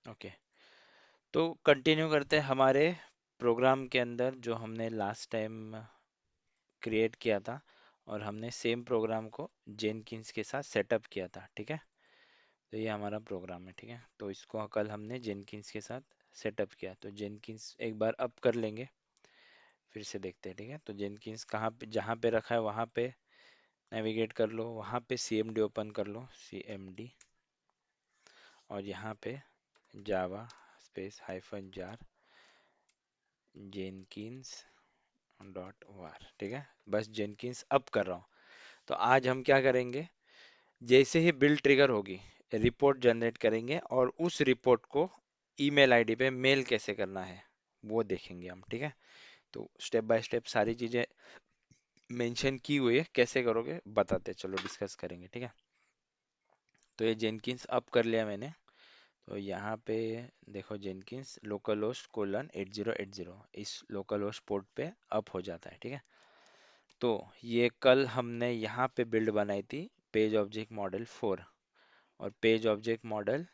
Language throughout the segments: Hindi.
ओके, तो कंटिन्यू करते हैं हमारे प्रोग्राम के अंदर जो हमने लास्ट टाइम क्रिएट किया था, और हमने सेम प्रोग्राम को जेनकिंस के साथ सेटअप किया था। ठीक है, तो ये हमारा प्रोग्राम है। ठीक है, तो इसको कल हमने जेनकिंस के साथ सेटअप किया, तो जेनकिंस एक बार अप कर लेंगे, फिर से देखते हैं। ठीक है, तो जेनकिंस कहाँ पे, जहाँ पे रखा है वहाँ पे नेविगेट कर लो, वहाँ पे सीएमडी ओपन कर लो, सीएमडी, और यहाँ पे Java space hyphen jar Jenkins dot war. ठीक है, बस जेनकिंस अप कर रहा हूँ। तो आज हम क्या करेंगे, जैसे ही बिल ट्रिगर होगी रिपोर्ट जनरेट करेंगे, और उस रिपोर्ट को ईमेल आईडी पे मेल कैसे करना है वो देखेंगे हम। ठीक है, तो स्टेप बाय स्टेप सारी चीजें मेंशन की हुई है, कैसे करोगे बताते, चलो डिस्कस करेंगे। ठीक है, तो ये जेनकिंस अप कर लिया मैंने। तो यहाँ पे देखो, जेनकिंस लोकल होस्ट कोलन 8080 इस लोकल होस्ट पोर्ट पे अप हो जाता है। ठीक है, तो ये कल हमने यहाँ पे बिल्ड बनाई थी, पेज ऑब्जेक्ट मॉडल 4, और पेज ऑब्जेक्ट मॉडल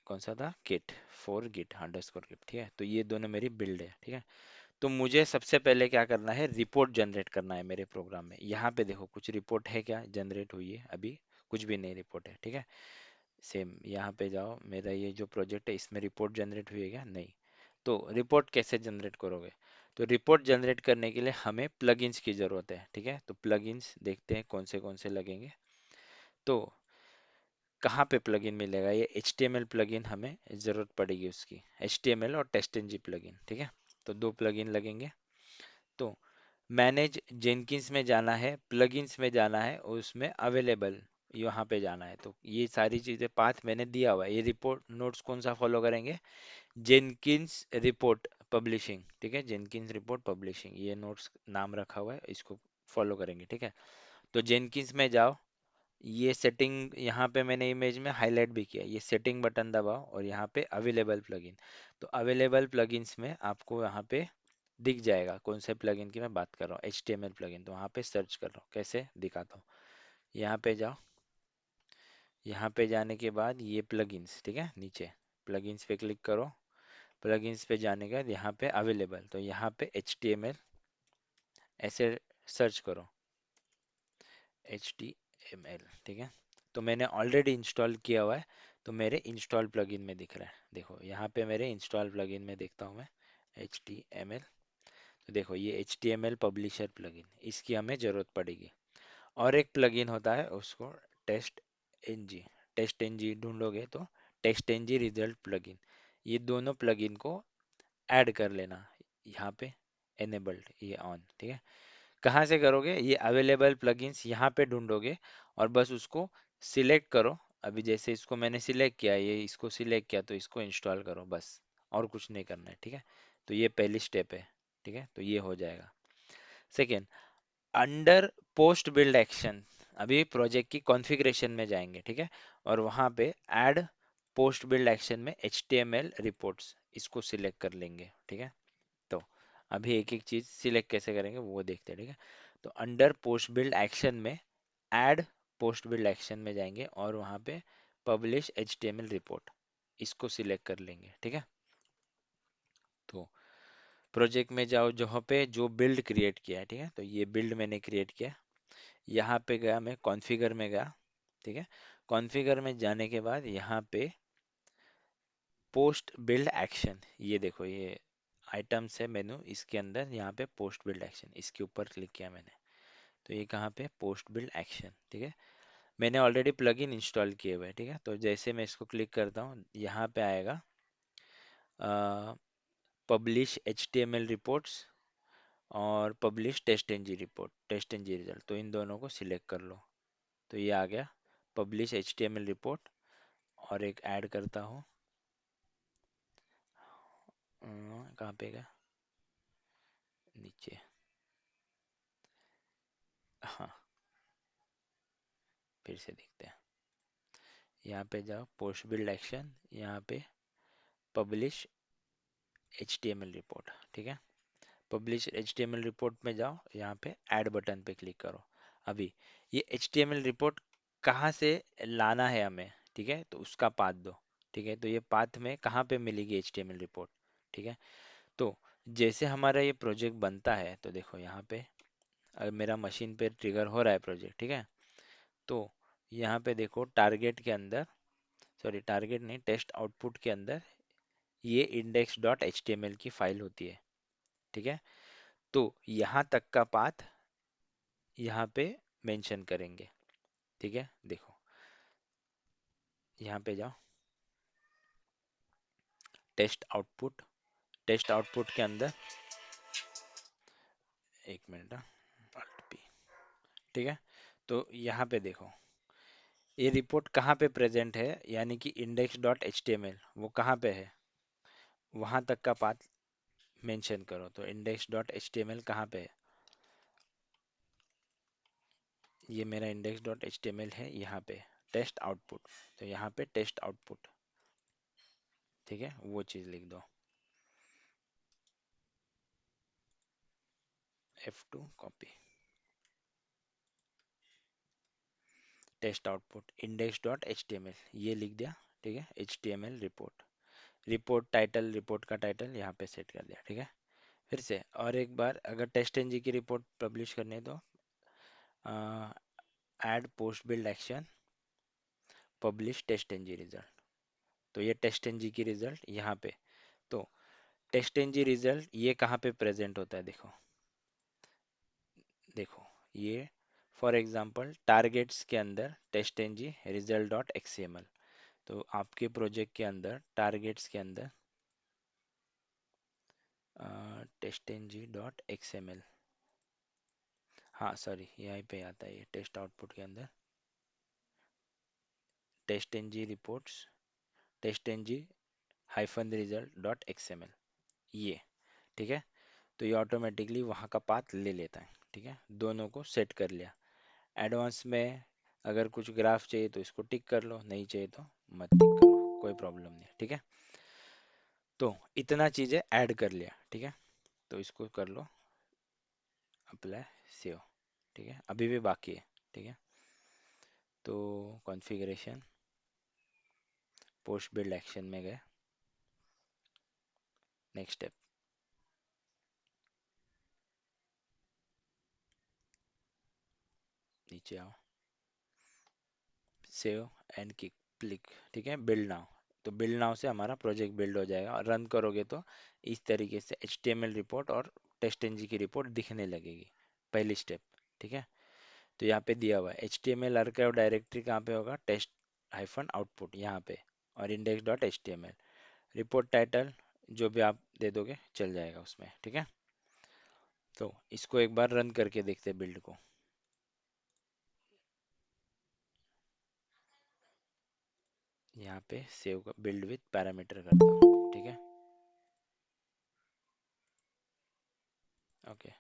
कौन सा था, git, for git underscore git. ठीक है, तो ये दोनों मेरी बिल्ड है। ठीक है, तो मुझे सबसे पहले क्या करना है, रिपोर्ट जनरेट करना है मेरे प्रोग्राम में। यहाँ पे देखो कुछ रिपोर्ट है क्या जनरेट हुई है, अभी कुछ भी नहीं रिपोर्ट है। ठीक है, सेम यहाँ पे जाओ, मेरा ये जो प्रोजेक्ट है इसमें रिपोर्ट जनरेट हुई है क्या, नहीं। तो रिपोर्ट कैसे जनरेट करोगे, तो रिपोर्ट जनरेट करने के लिए हमें प्लगइन्स की ज़रूरत है। ठीक है, तो प्लगइन्स देखते हैं कौन से लगेंगे। तो कहाँ पे प्लगइन मिलेगा, ये HTML प्लगइन हमें ज़रूरत पड़ेगी उसकी, HTML और टेस्टंजी प्लगइन। ठीक है, तो दो प्लगइन लगेंगे। तो मैनेज जेनकिंस में जाना है, प्लगइन्स में जाना है, और उसमें अवेलेबल यहाँ पे जाना है। तो ये सारी चीज़ें पाथ मैंने दिया हुआ है। ये रिपोर्ट नोट्स कौन सा फॉलो करेंगे, जेनकिंस रिपोर्ट पब्लिशिंग। ठीक है, जेनकिंस रिपोर्ट पब्लिशिंग, ये नोट्स नाम रखा हुआ है, इसको फॉलो करेंगे। ठीक है, तो जेनकिंस में जाओ, ये सेटिंग यहाँ पे मैंने इमेज में हाईलाइट भी किया, ये सेटिंग बटन दबाओ, और यहाँ पे अवेलेबल प्लगइन। तो अवेलेबल प्लगइन्स में आपको यहाँ पे दिख जाएगा कौन से प्लगइन की मैं बात कर रहा हूँ, HTML प्लगइन। तो वहाँ पे सर्च कर रहा हूँ, कैसे दिखाता हूँ। यहाँ पे जाओ, यहाँ पे जाने के बाद ये प्लगइन्स, ठीक है, नीचे प्लगइन्स पे क्लिक करो। प्लगइन्स पे जाने के बाद यहाँ पे अवेलेबल, तो यहाँ पे HTML ऐसे सर्च करो, HTML। ठीक है, तो मैंने ऑलरेडी इंस्टॉल किया हुआ है, तो मेरे इंस्टॉल प्लगइन में दिख रहा है। देखो यहाँ पे मेरे इंस्टॉल प्लगइन में देखता हूँ मैं, HTML। तो देखो ये HTML पब्लिशर प्लगइन, इसकी हमें ज़रूरत पड़ेगी। और एक प्लगइन होता है उसको टेस्ट एनजी, टेस्ट एनजी ढूंढोगे तो टेस्ट एनजी रिजल्ट प्लगइन, ये दोनों प्लगइन को ऐड कर लेना यहाँ पे, एनेबल्ड, ये ऑन। ठीक है, कहाँ से करोगे, ये अवेलेबल प्लगइन्स यहाँ पे ढूंढोगे, और बस उसको सिलेक्ट करो। अभी जैसे इसको मैंने सिलेक्ट किया, ये इसको सिलेक्ट किया, तो इसको इंस्टॉल करो बस, और कुछ नहीं करना है। ठीक है, तो ये पहली स्टेप है। ठीक है, तो ये हो जाएगा। Second, under post build action, अभी प्रोजेक्ट की कॉन्फ़िगरेशन में जाएंगे। ठीक है, और वहाँ पे ऐड पोस्ट बिल्ड एक्शन में HTML रिपोर्ट्स, इसको सिलेक्ट कर लेंगे। ठीक है, तो अभी एक एक चीज सिलेक्ट कैसे करेंगे वो देखते हैं। ठीक है, तो अंडर पोस्ट बिल्ड एक्शन में ऐड पोस्ट बिल्ड एक्शन में जाएंगे, और वहाँ पे पब्लिश HTML रिपोर्ट, इसको सिलेक्ट कर लेंगे। ठीक है, तो प्रोजेक्ट में जाओ, जहाँ पे जो बिल्ड क्रिएट किया है। ठीक है, तो ये बिल्ड मैंने क्रिएट किया, यहाँ पे गया मैं, कॉन्फ़िगर में गया। ठीक है, कॉन्फ़िगर में जाने के बाद यहाँ पे पोस्ट बिल्ड एक्शन, ये देखो ये आइटम्स है मेनू, इसके अंदर यहाँ पे पोस्ट बिल्ड एक्शन, इसके ऊपर क्लिक किया मैंने। तो ये कहाँ पे, पोस्ट बिल्ड एक्शन। ठीक है, मैंने ऑलरेडी प्लगइन इंस्टॉल किए हुए हैं। ठीक है, तो जैसे मैं इसको क्लिक करता हूँ, यहाँ पे आएगा पब्लिश HTML रिपोर्ट्स और publish test NG report, test NG result, तो इन दोनों को सिलेक्ट कर लो। तो ये आ गया पब्लिश HTML रिपोर्ट, और एक ऐड करता हूँ, कहाँ पे गया, नीचे, हाँ, फिर से देखते हैं। यहाँ पे जाओ, पोस्ट बिल्ड एक्शन, यहाँ पे पब्लिश HTML रिपोर्ट। ठीक है, पब्लिश HTML रिपोर्ट में जाओ, यहाँ पे ऐड बटन पे क्लिक करो। अभी ये HTML रिपोर्ट कहाँ से लाना है हमें, ठीक है, तो उसका पाथ दो। ठीक है, तो ये पाथ में कहाँ पे मिलेगी एचटीएमएल रिपोर्ट। ठीक है, तो जैसे हमारा ये प्रोजेक्ट बनता है, तो देखो यहाँ पे मेरा मशीन पे ट्रिगर हो रहा है प्रोजेक्ट। ठीक है, तो यहाँ पे देखो टारगेट के अंदर, सॉरी टारगेट नहीं, टेस्ट आउटपुट के अंदर ये इंडेक्स डॉट एच की फाइल होती है। ठीक है, तो यहाँ तक का पाथ यहाँ पे मेंशन करेंगे। ठीक है, देखो यहाँ पे जाओ, टेस्ट आउटपुट, टेस्ट आउटपुट के अंदर, एक मिनट, Alt P। ठीक है, तो यहाँ पे देखो ये रिपोर्ट कहाँ पे प्रेजेंट है, यानी कि इंडेक्स डॉट एच वो कहाँ पे है, वहां तक का पाथ मेंशन करो। तो इंडेक्स डॉट एच कहाँ पे है, ये मेरा इंडेक्स डॉट एच है यहाँ पे, टेस्ट आउटपुट, तो यहाँ पे टेस्ट आउटपुट। ठीक है, वो चीज़ लिख दो, F2 copy, test output index dot H ये लिख दिया। ठीक है, HTML report, report title, report का टाइटल यहाँ पे सेट कर दिया। ठीक है, फिर से और एक बार, अगर टेस्ट एनजी की रिपोर्ट पब्लिश करनी है तो add post build action, publish test NG result, तो ये टेस्ट एनजी की रिजल्ट यहाँ पे। तो टेस्ट एनजी रिजल्ट ये कहाँ पे प्रेजेंट होता है, देखो देखो ये फॉर एग्जांपल टारगेट्स के अंदर test NG result dot XML, तो आपके प्रोजेक्ट के अंदर टारगेट्स के अंदर टेस्ट एनजी डॉट एक्सएमएल, हाँ सॉरी यहीं पे आता है ये, टेस्ट आउटपुट के अंदर test NG reports, test NG hyphen result dot XML, ये। ठीक है, तो ये ऑटोमेटिकली वहाँ का पाथ ले लेता है। ठीक है, दोनों को सेट कर लिया। एडवांस में अगर कुछ ग्राफ चाहिए तो इसको टिक कर लो, नहीं चाहिए तो मत टिक करो, कोई प्रॉब्लम नहीं। ठीक है, तो इतना चीज़ें ऐड कर लिया। ठीक है, तो इसको कर लो अप्लाई, सेव। ठीक है, अभी भी बाकी है। ठीक है, तो कॉन्फ़िगरेशन, पोस्ट बिल्ड एक्शन में गए, नेक्स्ट स्टेप, नीचे आओ, सेव एंड क्लिक। ठीक है, बिल्ड नाउ, तो बिल्ड नाउ से हमारा प्रोजेक्ट बिल्ड हो जाएगा, और रन करोगे तो इस तरीके से HTML रिपोर्ट और टेस्ट एनजी की रिपोर्ट दिखने लगेगी, पहली स्टेप। ठीक है, तो यहाँ पे दिया हुआ है HTML आर्काइव डायरेक्टरी कहाँ पे होगा, टेस्ट हाइफन आउटपुट यहाँ पे, और index dot H report title जो भी आप दे दोगे चल जाएगा उसमें। ठीक है, तो इसको एक बार रन करके देखते हैं बिल्ड को। यहाँ पे सेव का बिल्ड विथ पैरामीटर करता हूँ। ठीक है, ओके,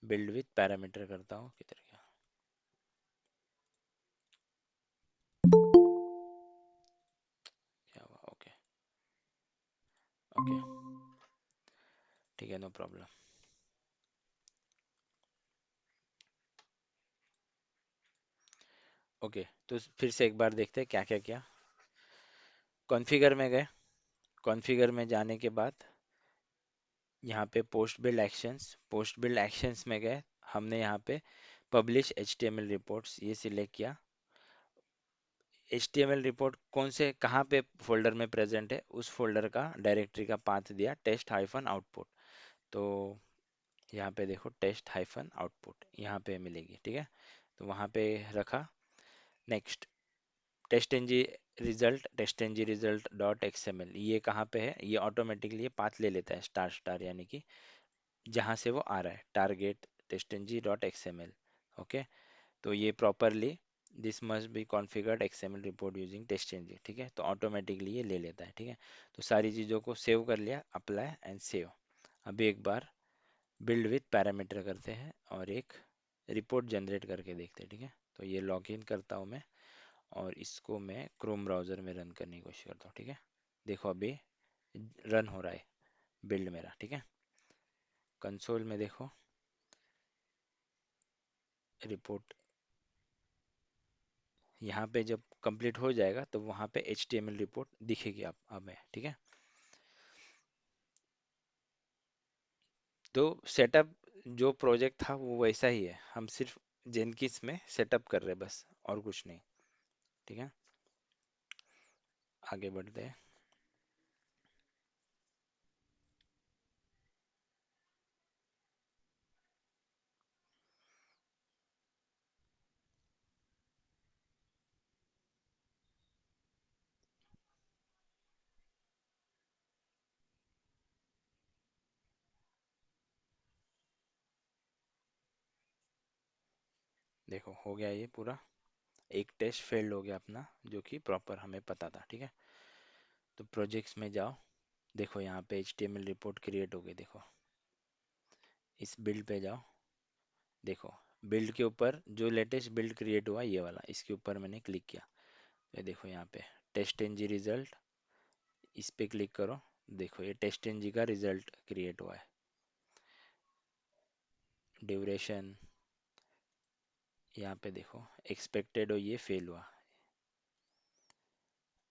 बिल्ड विथ पैरामीटर करता हूँ, किधर गया, क्या हुआ, ओके ओके, ठीक है, नो प्रॉब्लम। ओके, तो फिर से एक बार देखते हैं क्या क्या किया। कॉन्फ़िगर में गए, कॉन्फ़िगर में जाने के बाद यहाँ पे post build actions, post build actions में गए, हमने यहाँ पे पब्लिश HTML रिपोर्ट्स ये सिलेक्ट किया। HTML रिपोर्ट कौन से कहाँ पे फोल्डर में प्रेजेंट है, उस फोल्डर का डायरेक्टरी का पाथ दिया, टेस्ट हाइफन आउटपुट, तो यहाँ पे देखो टेस्ट हाइफन आउटपुट यहाँ पे मिलेगी। ठीक है, तो वहाँ पे रखा। Next, test NG result dot XML ये कहाँ पे है, ये ऑटोमेटिकली ये पाथ ले लेता है, स्टार स्टार, यानी कि जहाँ से वो आ रहा है, target test NG dot XML. Okay, तो ये properly this must be configured XML report using test NG. ठीक है, तो ऑटोमेटिकली ये ले लेता है। ठीक है, तो सारी चीज़ों को सेव कर लिया, अप्लाई एंड सेव। अभी एक बार बिल्ड विथ पैरामीटर करते हैं और एक रिपोर्ट जनरेट करके देखते हैं। ठीक है, तो ये लॉगिन करता हूँ मैं, और इसको मैं क्रोम ब्राउज़र में रन करने की कोशिश करता हूँ। ठीक है, देखो अभी रन हो रहा है बिल्ड मेरा। ठीक है, कंसोल में देखो, रिपोर्ट यहाँ पे जब कंप्लीट हो जाएगा तो वहाँ पे HTML रिपोर्ट दिखेगी आप हमें, ठीक है। तो सेटअप जो प्रोजेक्ट था वो वैसा ही है, हम सिर्फ जेनकिंस में सेटअप कर रहे हैं बस, और कुछ नहीं, ठीक है। आगे बढ़ते हैं। देखो हो गया ये पूरा, एक टेस्ट फेल्ड हो गया अपना, जो कि प्रॉपर हमें पता था, ठीक है। तो प्रोजेक्ट्स में जाओ, देखो यहाँ पे HTML रिपोर्ट क्रिएट हो गई, देखो इस बिल्ड पे जाओ, देखो बिल्ड के ऊपर जो लेटेस्ट बिल्ड क्रिएट हुआ ये वाला, इसके ऊपर मैंने क्लिक किया, ये देखो यहाँ पे टेस्ट एनजी रिजल्ट, इस पे क्लिक करो, देखो ये टेस्ट एनजी का रिजल्ट क्रिएट हुआ है। ड्यूरेशन, यहाँ पे देखो एक्सपेक्टेड हो ये फेल हुआ।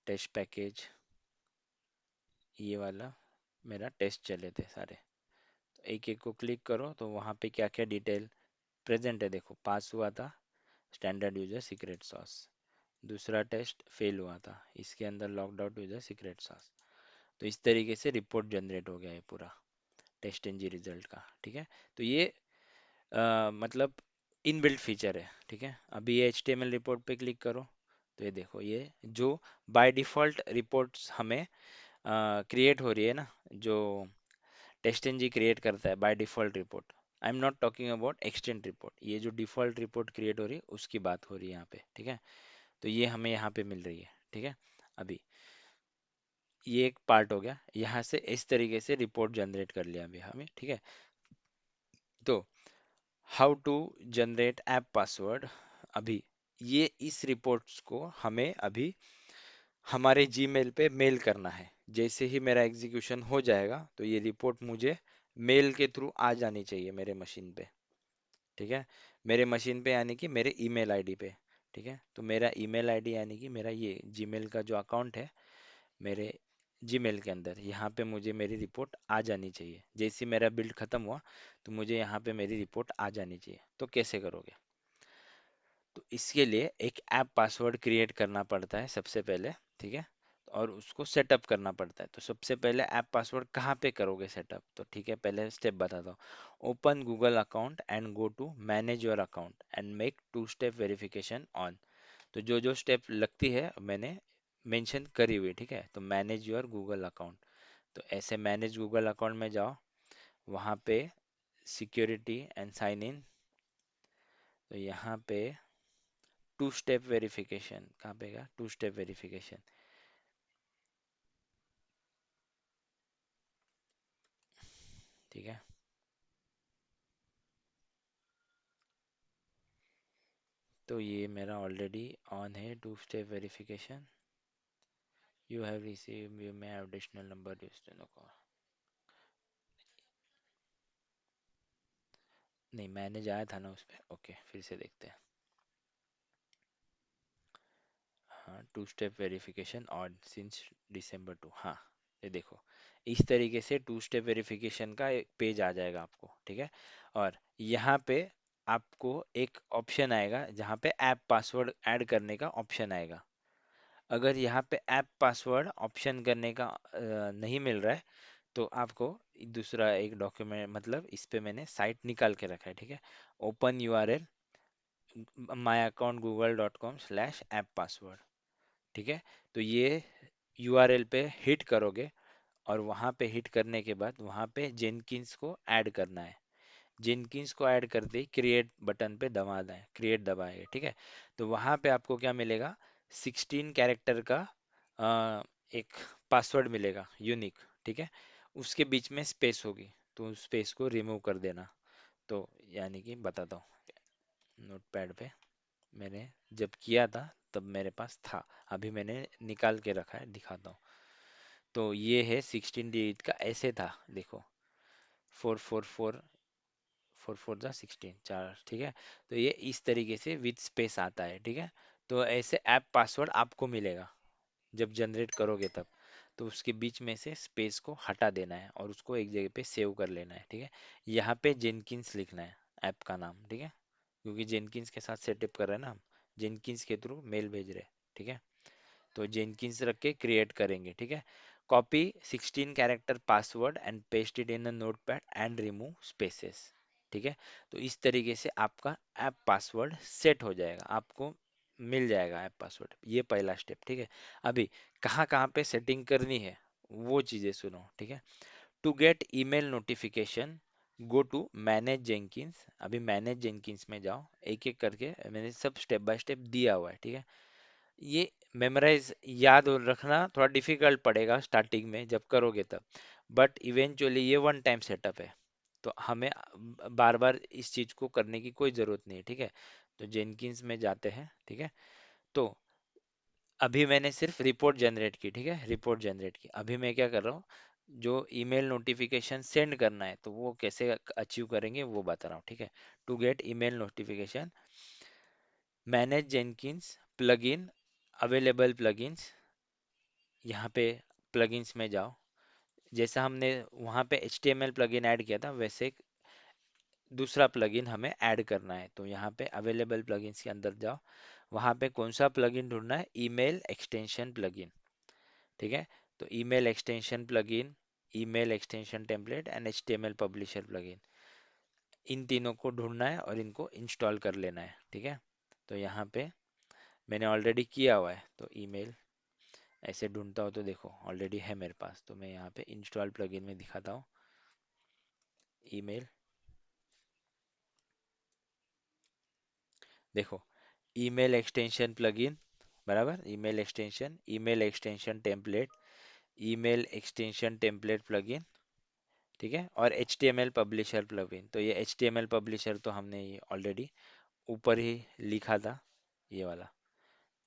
टेस्ट पैकेज, ये वाला मेरा टेस्ट चले थे सारे, तो एक एक को क्लिक करो तो वहाँ पे क्या क्या डिटेल प्रेजेंट है, देखो पास हुआ था स्टैंडर्ड यूजर सीक्रेट सॉस, दूसरा टेस्ट फेल हुआ था, इसके अंदर locked out user secret sauce. तो इस तरीके से रिपोर्ट जनरेट हो गया है पूरा टेस्ट एनजी रिजल्ट का, ठीक है। तो ये मतलब इनबिल्ट फीचर है, ठीक है। अभी ये HTML रिपोर्ट पे क्लिक करो, तो ये देखो ये जो बाय डिफॉल्ट रिपोर्ट्स हमें क्रिएट हो रही है ना, जो टेस्ट एनजी क्रिएट करता है by default report, I am not talking about extend report, ये जो डिफॉल्ट रिपोर्ट क्रिएट हो रही है उसकी बात हो रही है यहाँ पे, ठीक है। तो ये हमें यहाँ पे मिल रही है, ठीक है। अभी ये एक पार्ट हो गया, यहाँ से इस तरीके से रिपोर्ट जनरेट कर लिया अभी हमें, ठीक है। तो how to generate app password, अभी ये इस रिपोर्ट्स को हमें अभी हमारे जीमेल पे मेल करना है। जैसे ही मेरा एग्जीक्यूशन हो जाएगा तो ये रिपोर्ट मुझे मेल के थ्रू आ जानी चाहिए मेरे मशीन पे, ठीक है। मेरे मशीन पे यानी कि मेरे ईमेल आईडी पे, ठीक है। तो मेरा ईमेल आईडी यानी कि मेरा ये जीमेल का जो अकाउंट है मेरे जीमेल के अंदर, यहाँ पे मुझे मेरी रिपोर्ट आ जानी चाहिए। जैसे ही मेरा बिल्ड खत्म हुआ तो मुझे यहाँ पे मेरी रिपोर्ट आ जानी चाहिए। तो कैसे करोगे? तो इसके लिए एक ऐप पासवर्ड क्रिएट करना पड़ता है सबसे पहले, ठीक है। और उसको सेटअप करना पड़ता है। तो सबसे पहले ऐप पासवर्ड कहाँ पे करोगे सेटअप, तो ठीक है पहले स्टेप बताता हूँ। Open Google account and go to manage your account and make two step verification on. तो जो जो स्टेप लगती है मैंने मेंशन करी हुई, ठीक है। तो मैनेज योर गूगल अकाउंट, तो ऐसे मैनेज गूगल अकाउंट में जाओ, वहाँ पे सिक्योरिटी एंड साइन इन, तो यहाँ पे टू स्टेप वेरिफिकेशन कहाँ पे गया, टू स्टेप वेरिफिकेशन, ठीक है। तो ये मेरा ऑलरेडी ऑन है two step verification, you have receive you may have additional number used in call, नहीं मैनेज आया था ना उस पे, ओके फिर से देखते हैं। हाँ two step verification on since December 2, हाँ ये देखो इस तरीके से टू स्टेप वेरिफिकेशन का एक पेज आ जाएगा आपको, ठीक है। और यहाँ पे आपको एक ऑप्शन आएगा जहाँ पे ऐप पासवर्ड ऐड करने का ऑप्शन आएगा। अगर यहाँ पे ऐप पासवर्ड ऑप्शन करने का नहीं मिल रहा है तो आपको दूसरा एक डॉक्यूमेंट, मतलब इस पे मैंने साइट निकाल के रखा है, ठीक है। ओपन URL myAccountGoogle.com/app password, ठीक है। तो ये URL पे हिट करोगे और वहाँ पे हिट करने के बाद वहाँ पे जेनकिंस को ऐड करना है। जेनकिंस को ऐड करते ही क्रिएट बटन पे दबाना है, क्रिएट दबाएंगे, ठीक है। तो वहाँ पे आपको क्या मिलेगा, 16 कैरेक्टर का अ, एक पासवर्ड मिलेगा यूनिक, ठीक है। उसके बीच में स्पेस होगी, तो उस स्पेस को रिमूव कर देना। तो यानी कि बताता हूँ, नोटपैड पे मैंने जब किया था तब मेरे पास था, अभी मैंने निकाल के रखा है, दिखाता हूँ। तो ये है 16 डिजिट का, ऐसे था देखो, 444, 4 4 जा 16 4, ठीक है। तो ये इस तरीके से विथ स्पेस आता है, ठीक है। तो ऐसे ऐप पासवर्ड आपको मिलेगा जब जनरेट करोगे तब। तो उसके बीच में से स्पेस को हटा देना है और उसको एक जगह पे सेव कर लेना है, ठीक है। यहाँ पे जेनकिंस लिखना है ऐप का नाम, ठीक है, क्योंकि जेनकिंस के साथ सेटअप कर रहे हैं ना हम, जेनकिंस के थ्रू मेल भेज रहे हैं, ठीक है। तो जेनकिंस रख के क्रिएट करेंगे, ठीक है। Copy 16 character password and paste it in the notepad and remove spaces, ठीक है। तो इस तरीके से आपका ऐप पासवर्ड सेट हो जाएगा, आपको मिल जाएगा ऐप पासवर्ड। ये पहला स्टेप, ठीक है। अभी कहाँ कहाँ पे सेटिंग करनी है वो चीजें सुनो, ठीक है। To get email notification go to manage Jenkins. अभी मैनेज जेनकिंस में जाओ, एक एक करके मैंने सब स्टेप बाय स्टेप दिया हुआ है, ठीक है। ये मेमोराइज याद और रखना थोड़ा डिफिकल्ट पड़ेगा स्टार्टिंग में जब करोगे तब, बट इवेंचुअली ये वन टाइम सेटअप है। तो हमें बार बार इस चीज को करने की कोई जरूरत नहीं है, ठीक है। तो जेनकिंस में जाते हैं, ठीक है। तो अभी मैंने सिर्फ रिपोर्ट जनरेट की, ठीक है, रिपोर्ट जनरेट की। अभी मैं क्या कर रहा हूँ, जो ईमेल नोटिफिकेशन सेंड करना है तो वो कैसे अचीव करेंगे वो बता रहा हूँ, ठीक है। To get email notification manage Jenkins plugin available plugins, यहाँ पे प्लगइन्स में जाओ। जैसा हमने वहाँ पे HTML प्लगइन ऐड किया था वैसे एक दूसरा प्लगइन हमें ऐड करना है। तो यहाँ पे अवेलेबल प्लगइन्स के अंदर जाओ, वहाँ पे कौन सा प्लगइन ढूंढना है, ईमेल एक्सटेंशन प्लगइन, ठीक है। तो email extension plugin, email extension template and HTML publisher plugin, इन तीनों को ढूंढना है और इनको इंस्टॉल कर लेना है, ठीक है। तो यहाँ पे मैंने ऑलरेडी किया हुआ है, तो ईमेल ऐसे ढूंढता हो तो देखो ऑलरेडी है मेरे पास। तो मैं यहाँ पे इंस्टॉल प्लगइन में दिखाता हूँ, ईमेल, देखो ईमेल एक्सटेंशन प्लगइन, बराबर, email extension template, email extension template plugin, ठीक है, और HTML पब्लिशर प्लगइन। तो ये HTML पब्लिशर तो हमने ये ऑलरेडी ऊपर ही लिखा था, ये वाला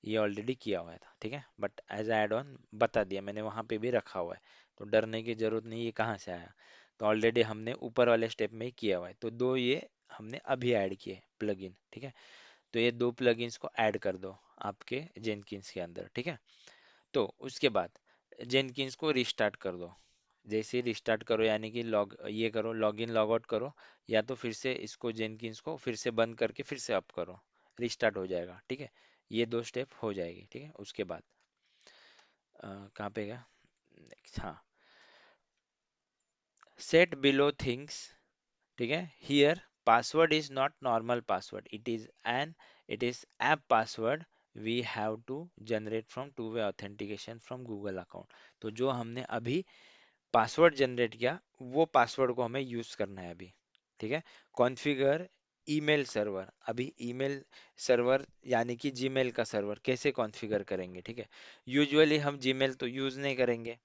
ये ऑलरेडी किया हुआ था, ठीक है, बट एज एड ऑन बता दिया मैंने, वहां पे भी रखा हुआ है। तो डरने की जरूरत नहीं, ये कहाँ से आया, तो ऑलरेडी हमने ऊपर वाले स्टेप में ही किया हुआ है। तो दो ये हमने अभी ऐड किए प्लगइन, ठीक है। तो ये दो प्लगइन्स को ऐड कर दो आपके जेनकिंस के अंदर, ठीक है। तो उसके बाद जेनकिंस को रिस्टार्ट कर दो। जैसे ही रिस्टार्ट करो यानी कि लॉग ये करो, लॉग इन लॉग आउट करो, या तो फिर से इसको जेनकिंस को फिर से बंद करके फिर से अप करो, रिस्टार्ट हो जाएगा, ठीक है। ये दो स्टेप हो जाएगी, ठीक है। उसके बाद कहाँ पे गया, नेक्स्ट, हाँ, सेट बिलो थिंग्स, ठीक है। Here password is not normal password, it is app password we have to generate from two way authentication from Google account. तो जो हमने अभी पासवर्ड जनरेट किया वो पासवर्ड को हमें यूज करना है अभी, ठीक है। कॉन्फ़िगर ईमेल सर्वर, अभी ईमेल सर्वर यानी कि जीमेल का सर्वर कैसे कॉन्फ़िगर करेंगे, ठीक है। यूजुअली हम जीमेल तो यूज नहीं करेंगे,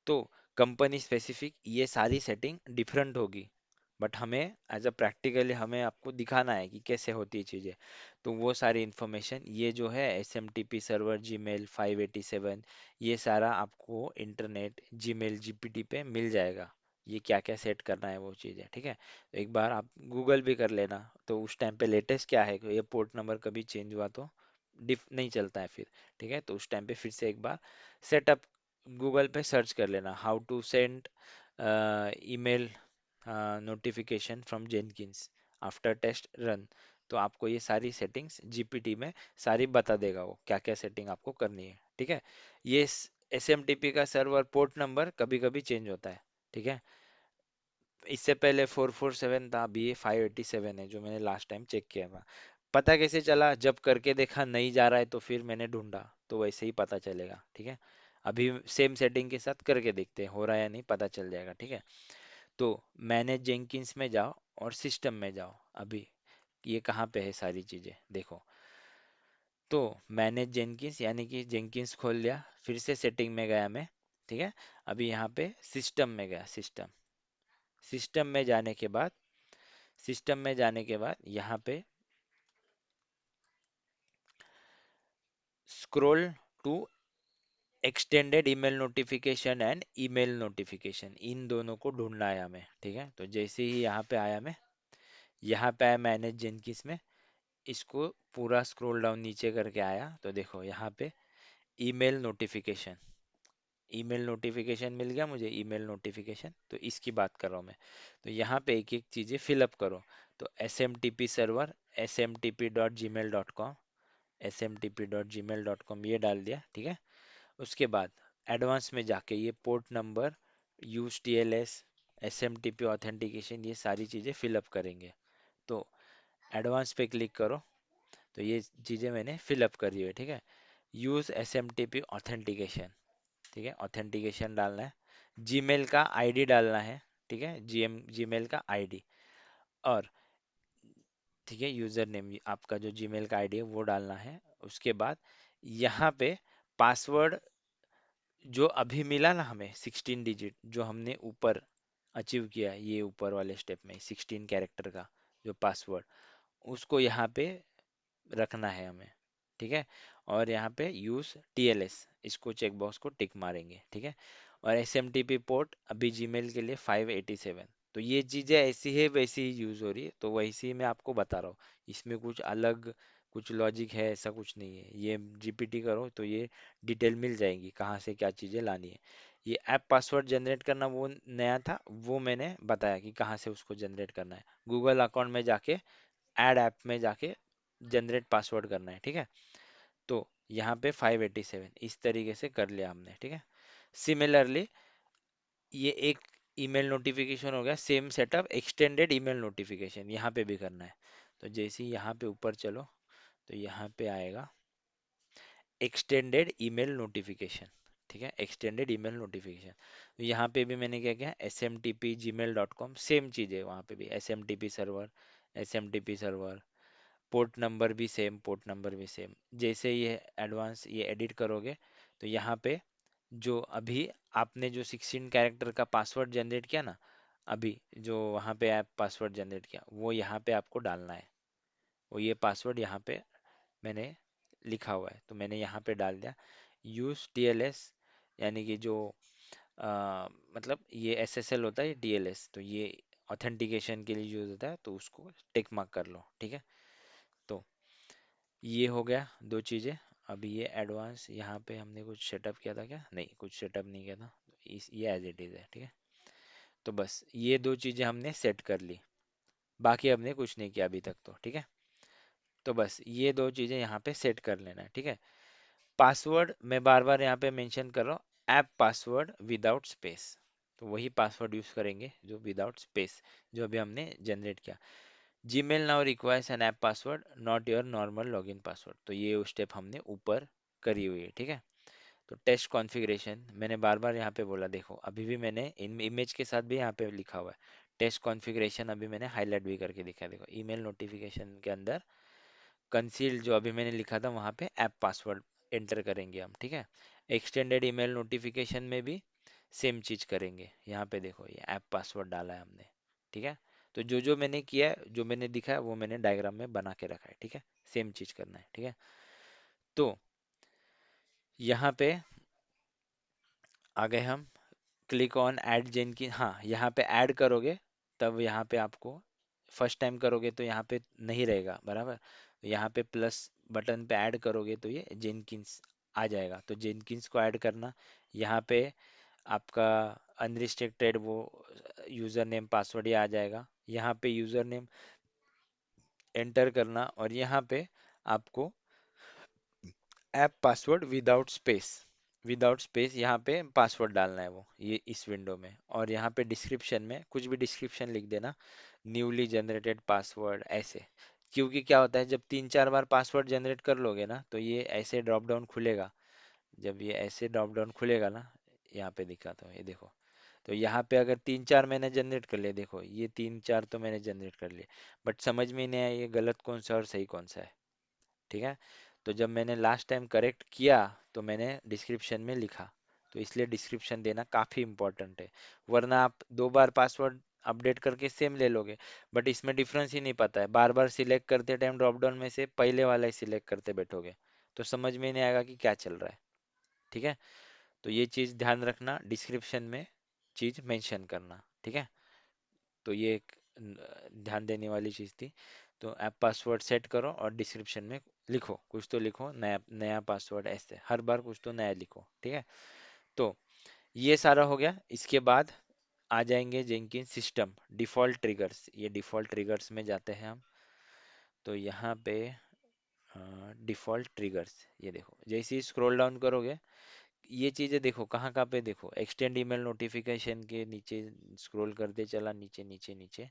तो कंपनी स्पेसिफिक ये सारी सेटिंग डिफरेंट होगी, बट हमें एज अ प्रैक्टिकली हमें आपको दिखाना है कि कैसे होती है चीज़ें। तो वो सारी इंफॉर्मेशन ये जो है SMTP सर्वर जीमेल 587, ये सारा आपको इंटरनेट जीमेल जीपीटी पे मिल जाएगा। ये क्या क्या सेट करना है वो चीज़ है, ठीक है। तो एक बार आप गूगल भी कर लेना, तो उस टाइम पे लेटेस्ट क्या है, ये पोर्ट नंबर कभी चेंज हुआ तो डिफ नहीं चलता है फिर, ठीक है। तो उस टाइम पे फिर से एक बार सेटअप गूगल पे सर्च कर लेना, how to send email notification from Jenkins after test run. तो आपको ये सारी सेटिंग्स जीपीटी में सारी बता देगा वो क्या क्या सेटिंग आपको करनी है, ठीक है। ये SMTP का सर्वर पोर्ट नंबर कभी कभी चेंज होता है, ठीक है। इससे पहले 447 था, अभी ये 587 है जो मैंने लास्ट टाइम चेक किया था। पता कैसे चला, जब करके देखा नहीं जा रहा है तो फिर मैंने ढूंढा, तो वैसे ही पता चलेगा, ठीक है। अभी सेम सेटिंग के साथ करके देखते हैं हो रहा है या नहीं, पता चल जाएगा, ठीक है। तो मैनेज जेंकिंस में जाओ और सिस्टम में जाओ। अभी ये कहाँ पे है सारी चीजें देखो। तो मैनेज जेंकिंस यानी कि जेंकिंस खोल लिया, फिर से सेटिंग में गया मैं, ठीक है। अभी यहाँ पे सिस्टम में गया, सिस्टम में जाने के बाद, यहाँ पे scroll to extended email notification and email notification, इन दोनों को ढूंढना है हमें, ठीक है। तो जैसे ही यहाँ पे आया मैं, यहाँ पे आया मैनेज जेनकिंस में, इसको पूरा स्क्रॉल डाउन नीचे करके आया तो देखो यहाँ पे ईमेल नोटिफिकेशन, ईमेल नोटिफिकेशन मिल गया मुझे, ईमेल नोटिफिकेशन, तो इसकी बात कर रहा हूँ मैं। तो यहाँ पे एक एक चीज़ें फिलअप करो। तो S M T P server, smtp.gmail.com, smtp.gmail.com ये डाल दिया, ठीक है। उसके बाद एडवांस में जाके ये port number, use T L S, S M T P authentication, ये सारी चीज़ें फिलअप करेंगे। तो एडवांस पे क्लिक करो, तो ये चीज़ें मैंने फिलअप करी हुई है, ठीक है। Use S M T P authentication, ठीक है, ऑथेंटिकेशन डालना है। जीमेल का आईडी डालना है, ठीक है, जीमेल का आईडी। और ठीक है, यूजर नेम आपका जो जीमेल का आईडी है वो डालना है। उसके बाद यहाँ पे पासवर्ड जो अभी मिला ना हमें 16 डिजिट, जो हमने ऊपर अचीव किया है, ये ऊपर वाले स्टेप में 16 कैरेक्टर का जो पासवर्ड, उसको यहाँ पे रखना है हमें, ठीक है। और यहाँ पे यूज टीएलएस, इसको चेक बॉक्स को टिक मारेंगे, ठीक है। और एसएमटीपी पोर्ट अभी जीमेल के लिए 587। तो ये चीज़ें ऐसी है वैसी ही यूज हो रही है, तो वैसी मैं आपको बता रहा हूँ। इसमें कुछ अलग कुछ लॉजिक है ऐसा कुछ नहीं है। ये जीपीटी करो तो ये डिटेल मिल जाएगी कहाँ से क्या चीज़ें लानी है। ये ऐप पासवर्ड जनरेट करना वो नया था, वो मैंने बताया कि कहाँ से उसको जनरेट करना है। गूगल अकाउंट में जाके ऐड ऐप में जाके जनरेट पासवर्ड करना है, ठीक है। तो यहाँ पे 587 इस तरीके से कर लिया हमने, ठीक है। सिमिलरली ये एक ईमेल नोटिफिकेशन हो गया, same setup extended email notification यहाँ पे भी करना है। तो जैसे ही यहाँ पे ऊपर चलो तो यहाँ पे आएगा एक्सटेंडेड ईमेल नोटिफिकेशन, ठीक है, एक्सटेंडेड ईमेल नोटिफिकेशन। तो यहाँ पे भी मैंने क्या किया, S M T P Gmail dot com, same चीज़ है वहाँ पे भी, S M T P server, S M T P server, port number भी सेम, पोर्ट नंबर भी सेम। जैसे ये एडवांस ये एडिट करोगे तो यहाँ पे जो अभी आपने जो 16 कैरेक्टर का पासवर्ड जनरेट किया ना, अभी जो वहाँ पे ऐप पासवर्ड जनरेट किया वो यहाँ पे आपको डालना है। वो ये पासवर्ड यहाँ पे मैंने लिखा हुआ है तो मैंने यहाँ पे डाल दिया। यूज टीएलएस, यानी कि जो मतलब ये एसएसएल होता है, टीएलएस तो ये ऑथेंटिकेशन के लिए यूज होता है, तो उसको टिक मार्क कर लो, ठीक है। तो ये हो गया दो चीज़ें। अभी ये एडवांस यहाँ पे हमने कुछ सेटअप किया था क्या, नहीं कुछ सेटअप नहीं किया था, इस ये एज इट इज़ है, ठीक है। तो बस ये दो चीज़ें हमने सेट कर ली, बाकी हमने कुछ नहीं किया अभी तक, तो ठीक है। तो बस ये दो चीज़ें यहाँ पे सेट कर लेना है, ठीक है। पासवर्ड मैं बार बार यहाँ पे मेंशन कर रहा हूँ, ऐप पासवर्ड विदाउट स्पेस। तो वही पासवर्ड यूज करेंगे जो विदाउट स्पेस, जो अभी हमने जनरेट किया। Gmail now requires N app password not your normal login password, तो ये स्टेप हमने ऊपर करी हुई है, ठीक है। तो टेस्ट कॉन्फ़िगरेशन मैंने बार बार यहाँ पे बोला, देखो अभी भी मैंने इन इमेज के साथ भी यहाँ पे लिखा हुआ है टेस्ट कॉन्फ़िगरेशन, अभी मैंने हाईलाइट भी करके दिखा है, देखो ईमेल नोटिफिकेशन के अंदर कंसील जो अभी मैंने लिखा था वहाँ पे ऐप पासवर्ड एंटर करेंगे हम, ठीक है। एक्सटेंडेड ईमेल नोटिफिकेशन में भी सेम चीज करेंगे, यहाँ पे देखो ये ऐप पासवर्ड डाला है हमने, ठीक है। तो जो जो मैंने किया है, जो मैंने दिखा है वो मैंने डायग्राम में बना के रखा है, ठीक है। सेम चीज करना है, ठीक है। तो यहाँ पे आ गए हम, क्लिक ऑन ऐड जेनकिन, हाँ यहाँ पे ऐड करोगे तब यहाँ पे आपको फर्स्ट टाइम करोगे तो यहाँ पे नहीं रहेगा बराबर, यहाँ पे प्लस बटन पे ऐड करोगे तो ये जेनकिंस आ जाएगा। तो जेनकिंस को ऐड करना, यहाँ पे आपका अनरिस्ट्रिक्टेड वो यूज़र नेम पासवर्ड ये आ जाएगा, यहाँ पे यूज़र नेम एंटर करना और यहाँ पे आपको app password without space, without space यहाँ पे पासवर्ड डालना है वो ये इस विंडो में। और यहाँ पे डिस्क्रिप्शन में कुछ भी डिस्क्रिप्शन लिख देना, न्यूली जनरेटेड पासवर्ड ऐसे। क्योंकि क्या होता है जब 3-4 बार पासवर्ड जनरेट कर लोगे ना तो ये ऐसे ड्रॉप डाउन खुलेगा, जब ये ऐसे ड्रॉप डाउन खुलेगा ना, यहाँ पे दिखाता हूँ ये देखो। तो यहाँ पे अगर 3-4 मैंने जनरेट कर लिए, देखो ये 3-4 तो मैंने जनरेट कर लिए, बट समझ में नहीं आया ये गलत कौन सा और सही कौन सा है, ठीक है। तो जब मैंने लास्ट टाइम करेक्ट किया तो मैंने डिस्क्रिप्शन में लिखा, तो इसलिए डिस्क्रिप्शन देना काफ़ी इंपॉर्टेंट है। वरना आप 2 बार पासवर्ड अपडेट करके सेम ले लोगे, बट इसमें डिफरेंस ही नहीं पता है, बार बार सिलेक्ट करते टाइम ड्रॉप डाउन में से पहले वाला ही सिलेक्ट करते बैठोगे तो समझ में नहीं आएगा कि क्या चल रहा है, ठीक है। तो ये चीज़ ध्यान रखना, डिस्क्रिप्शन में चीज़ मेंशन करना, ठीक है। तो ये एक ध्यान देने वाली चीज़ थी। तो ऐप पासवर्ड सेट करो और डिस्क्रिप्शन में लिखो, कुछ तो लिखो, नया नया पासवर्ड, ऐसे हर बार कुछ तो नया लिखो, ठीक है। तो ये सारा हो गया। इसके बाद आ जाएंगे जेंकिन सिस्टम डिफॉल्ट ट्रिगर्स, ये डिफॉल्ट ट्रिगर्स में जाते हैं हम। तो यहाँ पे डिफॉल्ट ट्रिगर्स, ये देखो जैसे ही स्क्रॉल डाउन करोगे, ये चीजें देखो कहाँ कहाँ पे, देखो एक्सटेंड ईमेल नोटिफिकेशन के नीचे स्क्रॉल करते चला नीचे नीचे नीचे,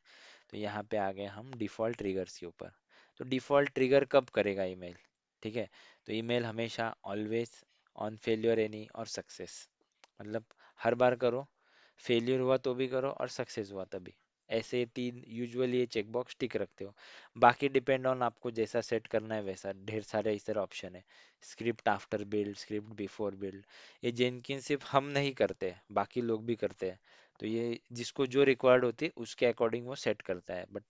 तो यहाँ पे आ गए हम डिफॉल्ट ट्रिगर्स के ऊपर। तो डिफॉल्ट ट्रिगर कब करेगा ईमेल, ठीक है। तो ईमेल हमेशा ऑलवेज ऑन फेल्योर एनी और सक्सेस, मतलब हर बार करो, फेलियर हुआ तो भी करो और सक्सेस हुआ तभी। ऐसे तीन यूजुअली ये चेक बॉक्स टिक रखते हो। बाकी डिपेंड ऑन आपको जैसा सेट करना है वैसा, ढेर सारे इस तरह ऑप्शन है। Script after build, script before build, ये जेनकिन सिर्फ हम नहीं करते हैं, बाकी लोग भी करते हैं। तो ये जिसको जो रिक्वायर्ड होती है उसके अकॉर्डिंग वो सेट करता है, बट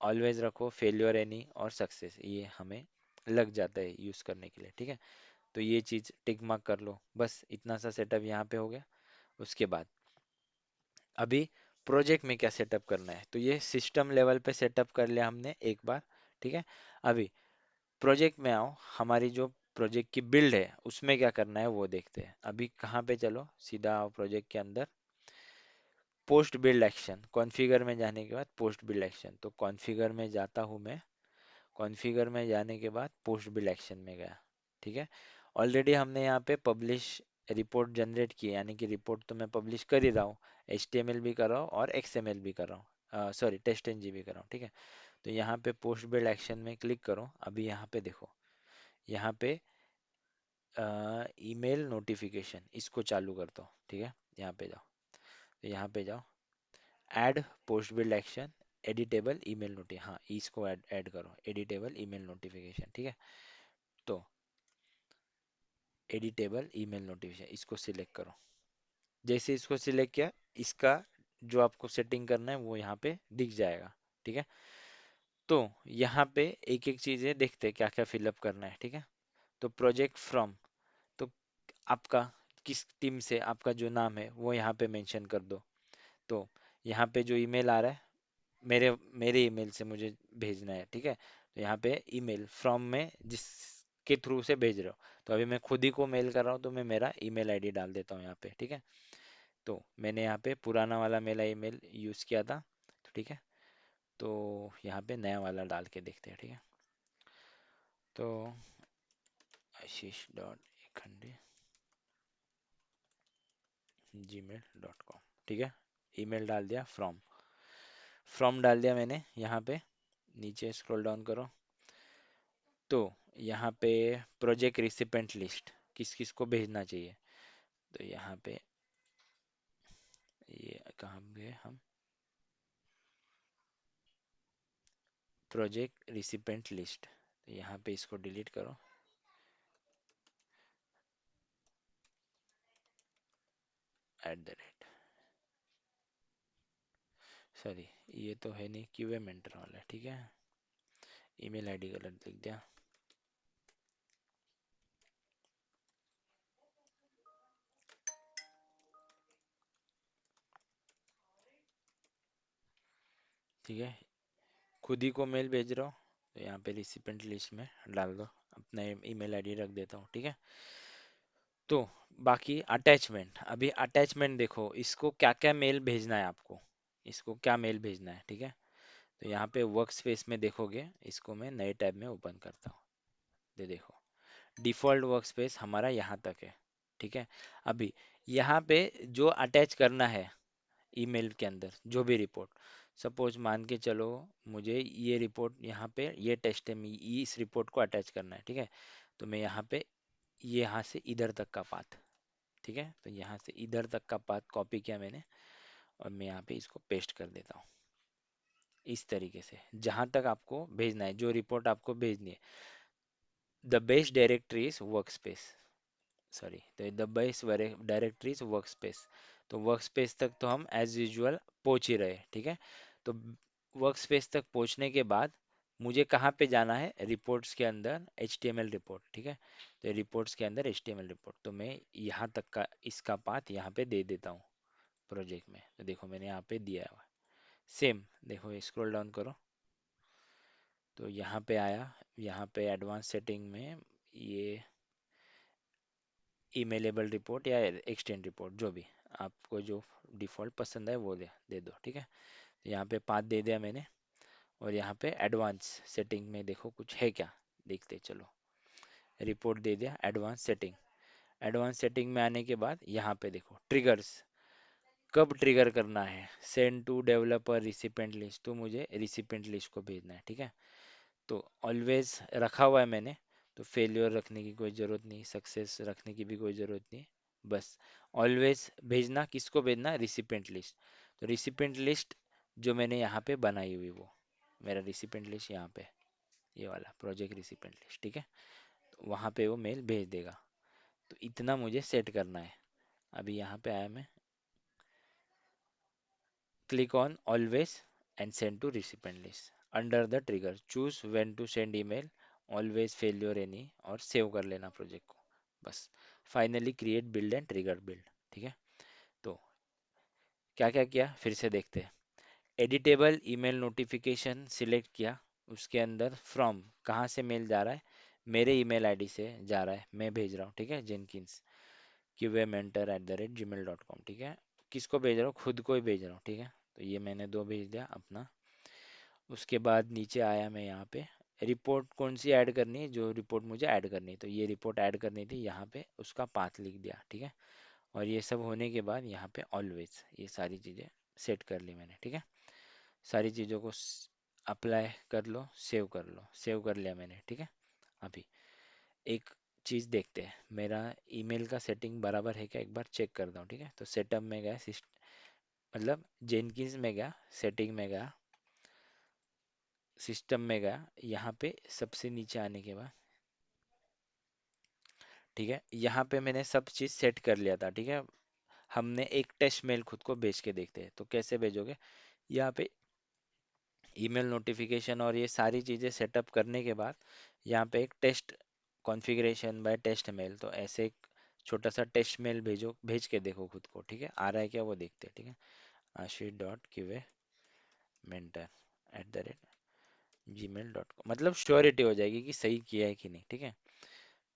ऑलवेज रखो फेलियर एनी और सक्सेस, ये हमें लग जाता है यूज करने के लिए, ठीक है। तो ये चीज टिक मार्क कर लो, बस इतना सा सेटअप यहाँ पे हो गया। उसके बाद अभी प्रोजेक्ट में क्या सेटअप करना है, तो ये सिस्टम लेवल पे सेटअप कर लिया हमने एक बार, ठीक है। अभी प्रोजेक्ट में आओ, हमारी जो प्रोजेक्ट की बिल्ड है उसमें क्या करना है वो देखते हैं। अभी कहाँ पे, चलो सीधा आओ प्रोजेक्ट के अंदर, पोस्ट बिल्ड एक्शन, कॉन्फ़िगर में जाने के बाद पोस्ट बिल्ड एक्शन, तो कॉन्फ़िगर में जाता हूँ मैं। कॉन्फ़िगर में जाने के बाद पोस्ट बिल्ड एक्शन में गया, ठीक है। ऑलरेडी हमने यहाँ पे पब्लिश रिपोर्ट जनरेट की है, यानी कि रिपोर्ट तो मैं पब्लिश कर ही रहा हूँ, HTML भी कर रहा हूँ और XML भी कर रहा हूँ, सॉरी टेस्ट एनजी भी कर रहा हूँ, ठीक है। तो यहाँ पे पोस्ट बिल्ड एक्शन में क्लिक करो। अभी यहाँ पे देखो, यहाँ पे ईमेल नोटिफिकेशन, इसको चालू कर दो, ठीक है। यहाँ पे जाओ, तो यहाँ पे जाओ, add post build action, editable email noti, हाँ इसको ऐड ऐड करो, एडिटेबल ईमेल नोटिफिकेशन, ठीक है। तो एडिटेबल ईमेल नोटिफिकेशन इसको सिलेक्ट करो। जैसे इसको सिलेक्ट किया, इसका जो आपको सेटिंग करना है वो यहाँ पे दिख जाएगा, ठीक है। तो यहाँ पे एक एक चीजें देखते हैं क्या क्या फिलअप करना है, ठीक है। तो प्रोजेक्ट फ्रॉम, तो आपका किस टीम से, आपका जो नाम है वो यहाँ पे मेंशन कर दो। तो यहाँ पे जो ईमेल आ रहा है, मेरे मेरे ईमेल से मुझे भेजना है, ठीक है। तो यहाँ पे ईमेल फ्रॉम में जिसके थ्रू से भेज रहे हो, तो अभी मैं खुद ही को मेल कर रहा हूँ तो मैं मेरा ईमेल आईडी डाल देता हूँ यहाँ पे, ठीक है। तो मैंने यहाँ पे पुराना वाला मेरा ईमेल यूज़ किया था, तो ठीक है। तो यहाँ पे नया वाला डाल के देखते हैं, ठीक है। तो आशीष.एखंडे gmail.com, ठीक है। ईमेल डाल दिया, फ्रॉम फ्रॉम डाल दिया मैंने यहाँ पे। नीचे स्क्रॉल डाउन करो, तो यहाँ पे प्रोजेक्ट रिसिपेंट लिस्ट, किस किस को भेजना चाहिए, तो यहाँ पे ये कहाँ गए हम, प्रोजेक्ट रिसिपेंट लिस्ट, तो यहाँ पे इसको डिलीट करो, @ सॉरी, ये तो है नहीं, क्यूए मेंटर वाला है, ठीक है। ईमेल आईडी गलत लिख दिया, ठीक है। खुद ही को मेल भेज रहा हूँ, तो यहाँ पे रिसिपेंट लिस्ट में डाल दो, अपना ईमेल आईडी रख देता हूँ, ठीक है। तो बाकी अटैचमेंट, अभी अटैचमेंट देखो इसको क्या क्या मेल भेजना है आपको, इसको क्या मेल भेजना है, ठीक है। तो यहाँ पे वर्क स्पेस में देखोगे, इसको मैं नए टैब में ओपन करता हूँ। ये देखो डिफॉल्ट वर्क स्पेस हमारा यहाँ तक है, ठीक है। अभी यहाँ पे जो अटैच करना है ईमेल के अंदर, जो भी रिपोर्ट, सपोज मान के चलो मुझे ये रिपोर्ट यहाँ पे, ये टेस्ट है, इस रिपोर्ट को अटैच करना है, ठीक है। तो मैं यहाँ पे ये यहाँ से इधर तक का पाथ, ठीक है। तो यहाँ से इधर तक का पाथ कॉपी किया मैंने, और मैं यहाँ पे इसको पेस्ट कर देता हूँ इस तरीके से, जहां तक आपको भेजना है, जो रिपोर्ट आपको भेजनी है। The best directory is work space, sorry, तो the best directory is work space. तो वर्क स्पेस तक तो हम एज यूजुअल पहुंच ही रहे, ठीक है। तो वर्क स्पेस तक पहुंचने के बाद मुझे कहाँ पे जाना है, रिपोर्ट्स के अंदर HTML रिपोर्ट, ठीक है। तो रिपोर्ट्स के अंदर HTML रिपोर्ट, तो मैं यहाँ तक का इसका पाथ यहाँ पे दे देता हूँ प्रोजेक्ट में। तो देखो मैंने यहाँ पे दिया हुआ, सेम देखो, स्क्रॉल डाउन करो, तो यहाँ पे आया, यहाँ पे एडवांस सेटिंग में ये ईमेलेबल रिपोर्ट या एक्सटेंड रिपोर्ट, जो भी आपको जो डिफ़ॉल्ट पसंद है वो दे दे दो, ठीक है। तो यहाँ पे 5 दे दिया मैंने। और यहाँ पे एडवांस सेटिंग में देखो कुछ है क्या, देखते चलो। रिपोर्ट दे दिया, एडवांस सेटिंग। एडवांस सेटिंग में आने के बाद यहाँ पे देखो ट्रिगर्स, कब ट्रिगर करना है, send to developer recipient list, तो मुझे रिसिपेंट लिस्ट को भेजना है, ठीक है। तो ऑलवेज रखा हुआ है मैंने, तो फेलियर रखने की कोई ज़रूरत नहीं, सक्सेस रखने की भी कोई ज़रूरत नहीं। बस ऑलवेज भेजना, किसको भेजना, रिसिपेंट लिस्ट। तो रिसिपेंट लिस्ट जो मैंने यहाँ पे बनाई हुई, वो मेरा रिसिपेंट लिस्ट यहाँ पे, ये वाला प्रोजेक्ट रिसिपेंट लिस्ट, ठीक है। तो वहाँ पे वो मेल भेज देगा। तो इतना मुझे सेट करना है। अभी यहाँ पे आया मैं, click on always and send to recipient list. Under the trigger, choose when to send email, always failure any, और सेव कर लेना प्रोजेक्ट को। बस finally create build and trigger build, ठीक है। तो क्या क्या किया फिर से देखते हैं। एडिटेबल ईमेल नोटिफिकेशन सिलेक्ट किया, उसके अंदर फ्रॉम कहाँ से मेल जा रहा है, मेरे ईमेल आईडी से जा रहा है, मैं भेज रहा हूँ, ठीक है, जेनकिंस qamentor@gmail.com, ठीक है। किसको भेज रहा हूँ, खुद को ही भेज रहा हूँ, ठीक है। तो ये मैंने दो भेज दिया अपना। उसके बाद नीचे आया मैं, यहाँ पे रिपोर्ट कौन सी ऐड करनी है, जो रिपोर्ट मुझे ऐड करनी है, तो ये रिपोर्ट ऐड करनी थी, यहाँ पे उसका पाथ लिख दिया, ठीक है। और ये सब होने के बाद यहाँ पे ऑलवेज ये सारी चीज़ें सेट कर ली मैंने, ठीक है। सारी चीज़ों को अप्लाई कर लो, सेव कर लो, सेव कर लिया मैंने, ठीक है। अभी एक चीज़ देखते हैं, मेरा ईमेल का सेटिंग बराबर है क्या, एक बार चेक करता हूँ, ठीक है। तो सेटअप में गया, मतलब जेनकिंस में गया, सेटिंग में गया, सिस्टम में गया, यहाँ पे सबसे नीचे आने के बाद, ठीक है, यहाँ पे मैंने सब चीज़ सेट कर लिया था, ठीक है। हमने एक टेस्ट मेल खुद को भेज के देखते हैं, तो कैसे भेजोगे, यहाँ पे ईमेल नोटिफिकेशन और ये सारी चीज़ें सेटअप करने के बाद यहाँ पे एक test configuration by test mail, तो ऐसे एक छोटा सा टेस्ट मेल भेजो, भेज के देखो खुद को, ठीक है, आ रहा है क्या वो देखते हैं, ठीक है। आशीष.QA मेंटर @gmail.com, मतलब श्योरिटी हो जाएगी कि सही किया है कि नहीं, ठीक है।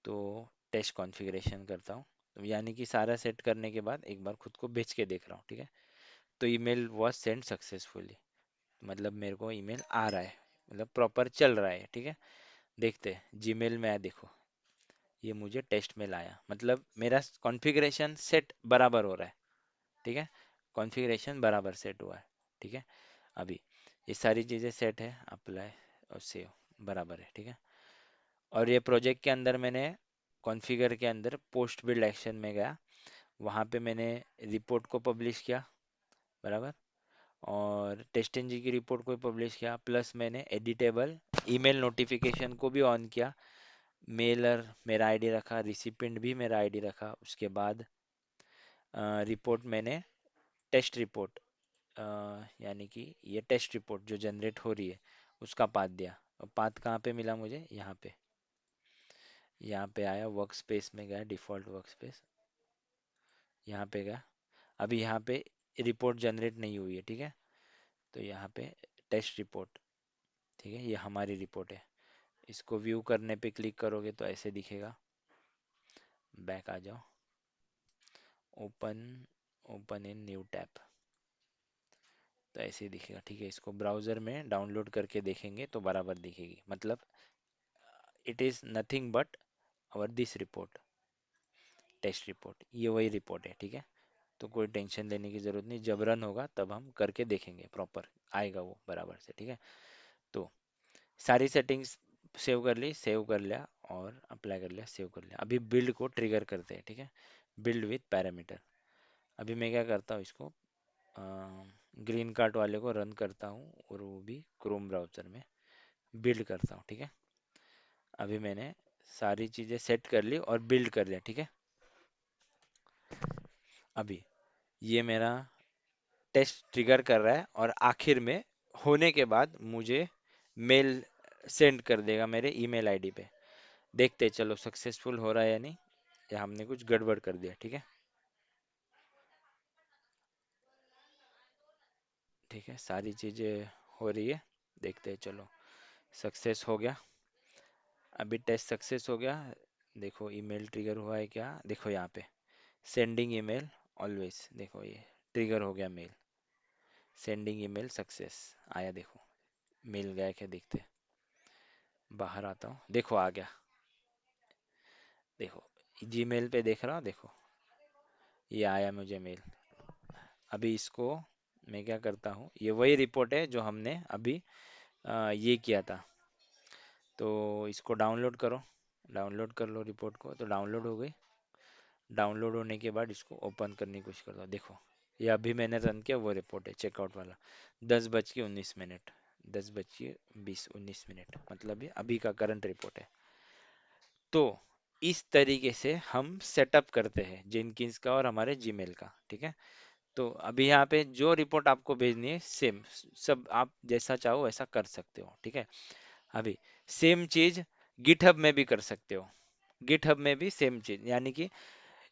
तो टेस्ट कॉन्फ़िगरेशन करता हूँ, तो यानी कि सारा सेट करने के बाद एक बार खुद को भेज के देख रहा हूँ, ठीक है। तो ईमेल वॉज सेंड सक्सेसफुली, मतलब मेरे को ईमेल आ रहा है, मतलब प्रॉपर चल रहा है, ठीक है। देखते हैं जीमेल में आया, देखो ये मुझे टेस्ट मेल आया, मतलब मेरा कॉन्फ़िगरेशन सेट बराबर हो रहा है, ठीक है। कॉन्फ़िगरेशन बराबर सेट हुआ है, ठीक है। अभी ये सारी चीज़ें सेट है, अप्लाई और सेव बराबर है, ठीक है। और ये प्रोजेक्ट के अंदर मैंने कॉन्फ़िगर के अंदर पोस्ट बिल्ड एक्शन में गया, वहाँ पे मैंने रिपोर्ट को पब्लिश किया, बराबर। और टेस्ट एनजी की रिपोर्ट को पब्लिश किया, प्लस मैंने एडिटेबल ईमेल नोटिफिकेशन को भी ऑन किया, मेलर मेरा आईडी रखा, रिसिपेंट भी मेरा आईडी रखा। उसके बाद रिपोर्ट मैंने टेस्ट रिपोर्ट, यानी कि ये टेस्ट रिपोर्ट जो जनरेट हो रही है उसका पाथ दिया। और पाथ कहाँ पे मिला मुझे, यहाँ पे, यहाँ पे आया, वर्क स्पेस में गया, डिफॉल्ट वर्क स्पेस, यहाँ पे गया। अभी यहाँ पे रिपोर्ट जनरेट नहीं हुई है, ठीक है। तो यहाँ पे टेस्ट रिपोर्ट, ठीक है, ये हमारी रिपोर्ट है। इसको व्यू करने पे क्लिक करोगे तो ऐसे दिखेगा, बैक आ जाओ, open, open in new tab, तो ऐसे ही दिखेगा, ठीक है। इसको ब्राउज़र में डाउनलोड करके देखेंगे तो बराबर दिखेगी, मतलब it is nothing but our this report, test report, ये वही रिपोर्ट है, ठीक है। तो कोई टेंशन लेने की ज़रूरत नहीं, जब रन होगा तब हम करके देखेंगे, प्रॉपर आएगा वो बराबर से, ठीक है। तो सारी सेटिंग्स सेव कर ली, सेव कर लिया और अप्लाई कर लिया, सेव कर लिया। अभी बिल्ड को ट्रिगर करते हैं, ठीक है, बिल्ड विथ पैरामीटर। अभी मैं क्या करता हूँ, इसको ग्रीन कार्ट वाले को रन करता हूँ, और वो भी क्रोम ब्राउज़र में बिल्ड करता हूँ, ठीक है। अभी मैंने सारी चीज़ें सेट कर ली और बिल्ड कर लिया, ठीक है। अभी ये मेरा टेस्ट ट्रिगर कर रहा है, और आखिर में होने के बाद मुझे मेल सेंड कर देगा मेरे ईमेल आईडी पे। देखते चलो सक्सेसफुल हो रहा है या नहीं, या हमने कुछ गड़बड़ कर दिया, ठीक है। ठीक है, सारी चीज़ें हो रही है, देखते हैं चलो। सक्सेस हो गया। अभी टेस्ट सक्सेस हो गया। देखो ईमेल ट्रिगर हुआ है क्या, देखो यहाँ पे सेंडिंग ईमेल ऑलवेज, देखो ये ट्रिगर हो गया मेल। सेंडिंग ईमेल सक्सेस आया, देखो मेल गया क्या देखते। बाहर आता हूँ, देखो आ गया। देखो जीमेल पे देख रहा हूँ, देखो ये आया मुझे मेल। अभी इसको मैं क्या करता हूँ, ये वही रिपोर्ट है जो हमने अभी ये किया था। तो इसको डाउनलोड करो, डाउनलोड कर लो रिपोर्ट को। तो डाउनलोड हो गई। डाउनलोड होने के बाद इसको ओपन करने की कोशिश करो, देखो ये अभी मैंने रन किया वो रिपोर्ट है चेकआउट वाला। 10:19। 10:20-19, मतलब ये अभी का करंट रिपोर्ट है। तो इस तरीके से हम सेटअप करते हैं जेनकिंस का और हमारे जीमेल का, ठीक है। तो अभी यहाँ पे जो रिपोर्ट आपको भेजनी है सेम, सब आप जैसा चाहो वैसा कर सकते हो, ठीक है। अभी सेम चीज गिटहब में भी कर सकते हो। गिटहब में भी सेम चीज, यानी कि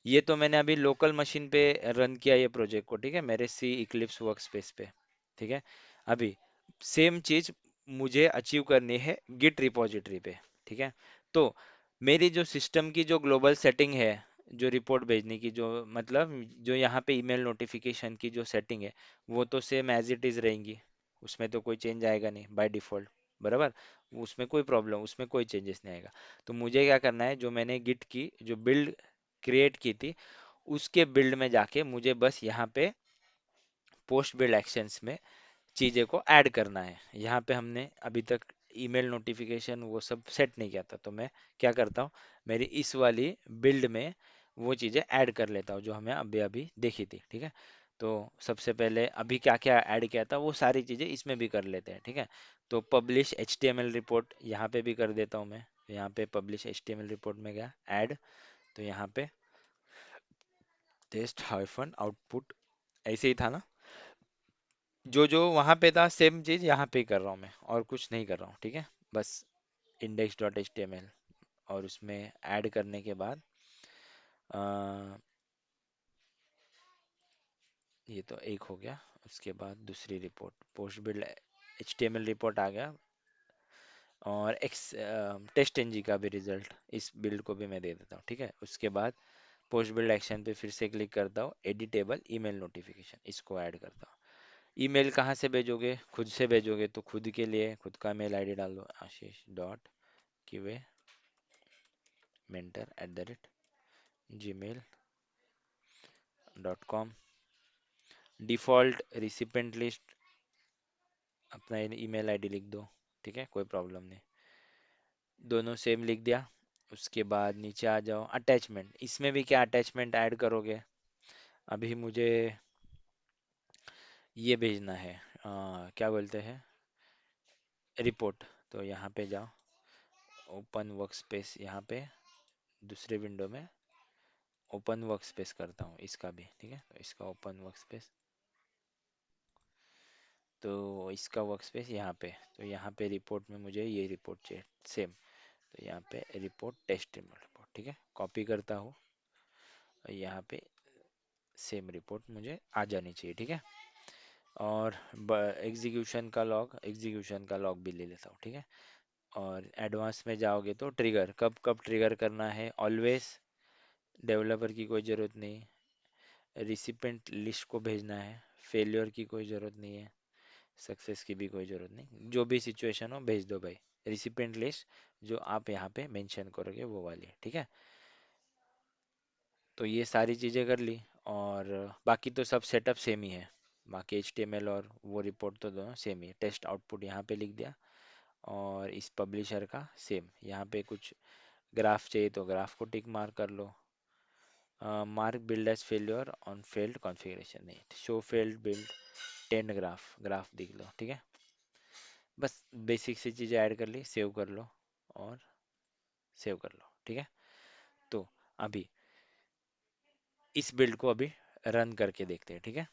ये तो मैंने अभी लोकल मशीन पे रन किया ये प्रोजेक्ट को, ठीक है, मेरे सी इक्लिप्स वर्कस्पेस पे, ठीक है। अभी सेम चीज मुझे अचीव करनी है गिट रिपॉजिटरी पे, ठीक है। तो मेरी जो सिस्टम की जो ग्लोबल सेटिंग है, जो रिपोर्ट भेजने की, जो मतलब जो यहाँ पे ईमेल नोटिफिकेशन की जो सेटिंग है, वो तो सेम एज इट इज रहेंगी। उसमें तो कोई चेंज आएगा नहीं बाय डिफॉल्ट, बराबर। उसमें कोई प्रॉब्लम, उसमें कोई चेंजेस नहीं आएगा। तो मुझे क्या करना है, जो मैंने गिट की जो बिल्ड क्रिएट की थी, उसके बिल्ड में जाके मुझे बस यहाँ पे पोस्ट बिल्ड एक्शंस में चीज़ें को ऐड करना है। यहाँ पे हमने अभी तक ईमेल नोटिफिकेशन वो सब सेट नहीं किया था, तो मैं क्या करता हूँ, मेरी इस वाली बिल्ड में वो चीज़ें ऐड कर लेता हूँ जो हमें अभी अभी देखी थी, ठीक है। तो सबसे पहले अभी क्या क्या ऐड किया था वो सारी चीज़ें इसमें भी कर लेते हैं, ठीक है। तो पब्लिश HTML रिपोर्ट यहाँ पे भी कर देता हूँ मैं। यहाँ पे पब्लिश HTML रिपोर्ट में गया ऐड, तो यहाँ पे टेस्ट हाइफन आउटपुट, ऐसे ही था ना। जो जो वहां पे था सेम चीज यहाँ पे कर रहा हूँ मैं, और कुछ नहीं कर रहा हूँ, ठीक है। बस index.html, और उसमें ऐड करने के बाद अ, ये तो एक हो गया। उसके बाद दूसरी report post build HTML report आ गया, और एक्स टेस्ट एनजी का भी रिजल्ट इस बिल्ड को भी मैं दे देता हूँ, ठीक है। उसके बाद पोस्ट बिल्ड एक्शन पे फिर से क्लिक करता हूँ, एडिटेबल ईमेल नोटिफिकेशन इसको ऐड करता हूँ। ईमेल कहाँ से भेजोगे, खुद से भेजोगे तो खुद के लिए खुद का मेल आईडी डाल दो, आशीष.kive mentor@gmail.com। डिफॉल्ट रिसिपेंट लिस्ट अपना ईमेल आईडी लिख दो, ठीक है, कोई प्रॉब्लम नहीं। दोनों सेम लिख दिया। उसके बाद नीचे आ जाओ, अटैचमेंट, इसमें भी क्या अटैचमेंट ऐड करोगे। अभी मुझे ये भेजना है, क्या बोलते हैं, रिपोर्ट। तो यहाँ पे जाओ, ओपन वर्कस्पेस, यहाँ पे दूसरे विंडो में ओपन वर्कस्पेस करता हूँ इसका भी, ठीक है। तो इसका ओपन वर्कस्पेस, तो इसका वर्कस्पेस यहाँ पे, तो यहाँ पे रिपोर्ट में मुझे ये रिपोर्ट चाहिए सेम। तो यहाँ पे रिपोर्ट टेस्ट रिपोर्ट, ठीक है, कॉपी करता हूँ, और यहाँ पे सेम रिपोर्ट मुझे आ जानी चाहिए, ठीक है। और एग्जीक्यूशन का लॉग भी ले लेता हूँ, ठीक है। और एडवांस में जाओगे तो ट्रिगर कब कब ट्रिगर करना है, ऑलवेज, डेवलपर की कोई ज़रूरत नहीं, रिसिपेंट लिस्ट को भेजना है, फेलियर की कोई ज़रूरत नहीं है, सक्सेस की भी कोई ज़रूरत नहीं, जो भी सिचुएशन हो भेज दो भाई। रिसिपेंट लिस्ट जो आप यहाँ पे मेंशन करोगे वो वाली, ठीक है। तो ये सारी चीज़ें कर ली, और बाकी तो सब सेटअप सेम ही है। बाकी HTML और वो रिपोर्ट तो दोनों सेम ही है। टेस्ट आउटपुट यहाँ पे लिख दिया, और इस पब्लिशर का सेम, यहाँ पे कुछ ग्राफ चाहिए तो ग्राफ को टिक मार्क कर लो। Mark build as failure on failed configuration, नहीं, शो फेल्ड बिल्ड 10 ग्राफ दिख लो, ठीक है। बस बेसिक सी चीज़ें ऐड कर ली, सेव कर लो, और सेव कर लो, ठीक है। तो अभी इस बिल्ड को अभी रन करके देखते हैं, ठीक है।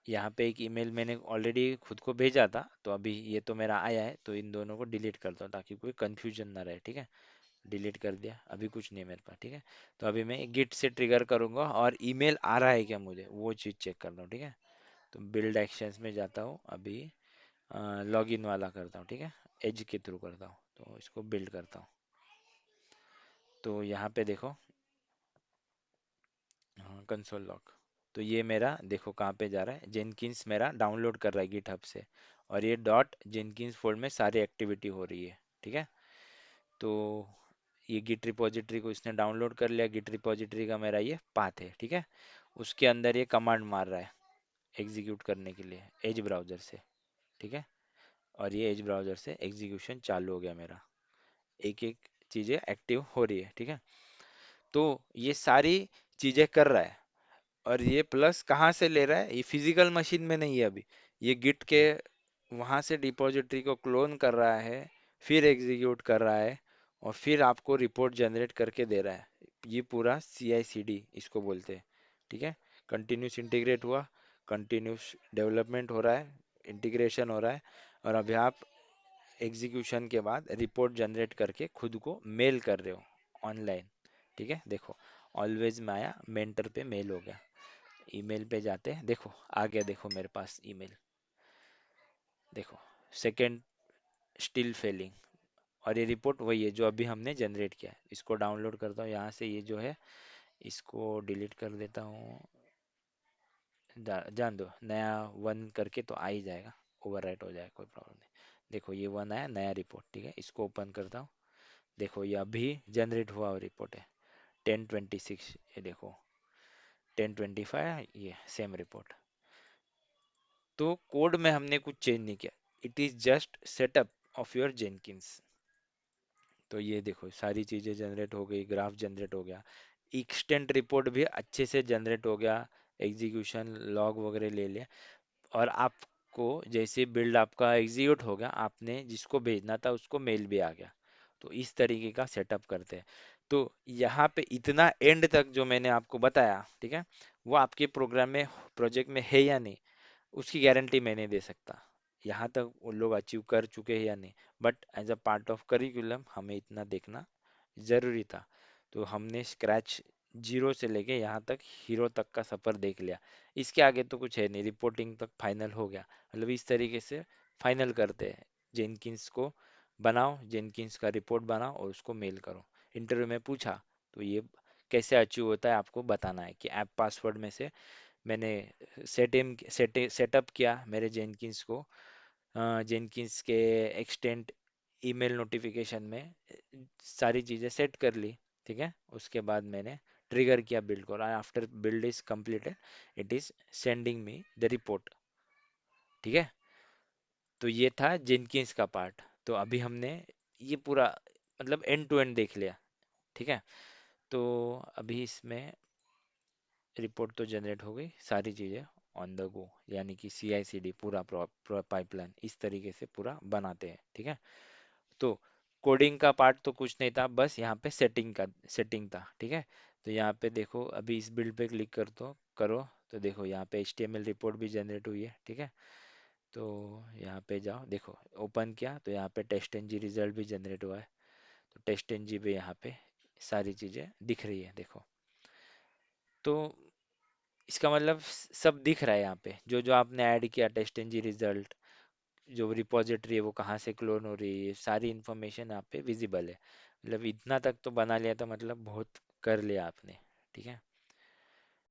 यहाँ पे एक ईमेल मैंने ऑलरेडी खुद को भेजा था, तो अभी ये तो मेरा आया है, तो इन दोनों को डिलीट करता हूँ ताकि कोई कंफ्यूजन ना रहे, ठीक है। डिलीट कर दिया, अभी कुछ नहीं है मेरे पास, ठीक है। तो अभी मैं गिट से ट्रिगर करूंगा और ईमेल आ रहा है क्या मुझे वो चीज़ चेक करता हूँ, ठीक है। तो बिल्ड एक्शंस में जाता हूँ अभी, लॉगिन वाला करता हूँ, ठीक है, एज के थ्रू करता हूँ, तो इसको बिल्ड करता हूँ। तो यहाँ पे देखो, हाँ, कंसोल लॉग। तो ये मेरा देखो कहाँ पे जा रहा है, जेनकिंस मेरा डाउनलोड कर रहा है गिटहब से, और ये डॉट जेनकिंस फोल्ड में सारी एक्टिविटी हो रही है, ठीक है। तो ये गिट रिपोजिटरी को इसने डाउनलोड कर लिया, गिट रिपोजिटरी का मेरा ये पाथ है, ठीक है। उसके अंदर ये कमांड मार रहा है एग्जीक्यूट करने के लिए एज ब्राउजर से, ठीक है। और ये एज ब्राउजर से एग्जीक्यूशन चालू हो गया मेरा, एक एक चीजें एक्टिव हो रही है, ठीक है। तो ये सारी चीजें कर रहा है, और ये प्लस कहाँ से ले रहा है, ये फिजिकल मशीन में नहीं है अभी, ये गिट के वहां से डिपॉजिटरी को क्लोन कर रहा है, फिर एग्जीक्यूट कर रहा है, और फिर आपको रिपोर्ट जनरेट करके दे रहा है। ये पूरा सी आई सी डी इसको बोलते हैं, ठीक है। कंटिन्यूस इंटीग्रेट हुआ, कंटिन्यूस डेवलपमेंट हो रहा है, इंटीग्रेशन हो रहा है, और अभी आप एग्जीक्यूशन के बाद रिपोर्ट जनरेट करके खुद को मेल कर रहे हो ऑनलाइन, ठीक है। देखो, ऑलवेज में आया, मेंटर पे मेल हो गया, ईमेल पे जाते हैं, देखो आ गया, देखो मेरे पास ईमेल, देखो सेकंड स्टिल फेलिंग, और ये रिपोर्ट वही है जो अभी हमने जनरेट किया है। इसको डाउनलोड करता हूँ यहाँ से, ये जो है इसको डिलीट कर देता हूँ, जान दो, नया वन करके तो आ ही जाएगा, ओवरराइट हो जाएगा, कोई प्रॉब्लम नहीं। देखो ये वन आया, नया रिपोर्ट, ठीक है, इसको ओपन करता हूँ। देखो ये अभी जनरेट हुआ हुआ रिपोर्ट है, 1026, ये देखो 1025, ये सेम रिपोर्ट। तो कोड में हमने कुछ चेंज नहीं किया, it is just setup of your Jenkins. तो ये देखो सारी चीजें जनरेट हो गई, ग्राफ जनरेट हो गया, एक्सटेंट रिपोर्ट भी अच्छे से जनरेट हो गया, एग्जीक्यूशन लॉग वगैरह ले लिया, और आपको जैसे बिल्ड आपका एग्जीक्यूट हो गया, आपने जिसको भेजना था उसको मेल भी आ गया। तो इस तरीके का सेटअप करते हैं। तो यहाँ पे इतना एंड तक जो मैंने आपको बताया, ठीक है, वो आपके प्रोग्राम में, प्रोजेक्ट में है या नहीं, उसकी गारंटी मैं नहीं दे सकता, यहाँ तक वो लोग अचीव कर चुके हैं या नहीं। But as a part of curriculum हमें इतना देखना जरूरी था। तो हमने स्क्रैच जीरो से लेके यहाँ तक हीरो तक का सफर देख लिया, इसके आगे तो कुछ है नहीं, रिपोर्टिंग तक फाइनल हो गया। मतलब इस तरीके से फाइनल करते हैं, जेनकिंस को बनाओ, जेनकिंस का रिपोर्ट बनाओ और उसको मेल करो। इंटरव्यू में पूछा तो ये कैसे अचीव होता है आपको बताना है, कि ऐप पासवर्ड में से मैंने सेटअप किया मेरे जेनकिंस को, जेनकिंस के एक्सटेंट ईमेल नोटिफिकेशन में सारी चीज़ें सेट कर ली, ठीक है। उसके बाद मैंने ट्रिगर किया बिल्ड को, after build is completed it is sending me the report, ठीक है। तो ये था जेनकिंस का पार्ट। तो अभी हमने ये पूरा मतलब एंड टू एंड देख लिया, ठीक है। तो अभी इसमें रिपोर्ट तो जनरेट हो गई, सारी चीज़ें ऑन द गो, यानी कि सी आई सी डी पूरा पाइपलाइन इस तरीके से पूरा बनाते हैं, ठीक है। तो कोडिंग का पार्ट तो कुछ नहीं था, बस यहाँ पे सेटिंग था, ठीक है। तो यहाँ पे देखो, अभी इस बिल्ड पे क्लिक कर दो करो, तो देखो यहाँ पे HTML रिपोर्ट भी जनरेट हुई है, ठीक है। तो यहाँ पे जाओ, देखो ओपन किया तो यहाँ पे टेस्ट एन जी रिजल्ट भी जनरेट हुआ है। तो टेस्ट एन जी पे यहाँ पे सारी चीज़ें दिख रही है, देखो। तो इसका मतलब सब दिख रहा है यहाँ पे, जो जो आपने ऐड किया, टेस्ट एन जी रिजल्ट, जो रिपॉजिटरी है वो कहाँ से क्लोन हो रही है, सारी इन्फॉर्मेशन यहाँ पे विजिबल है। मतलब इतना तक तो बना लिया था, मतलब बहुत कर लिया आपने, ठीक है।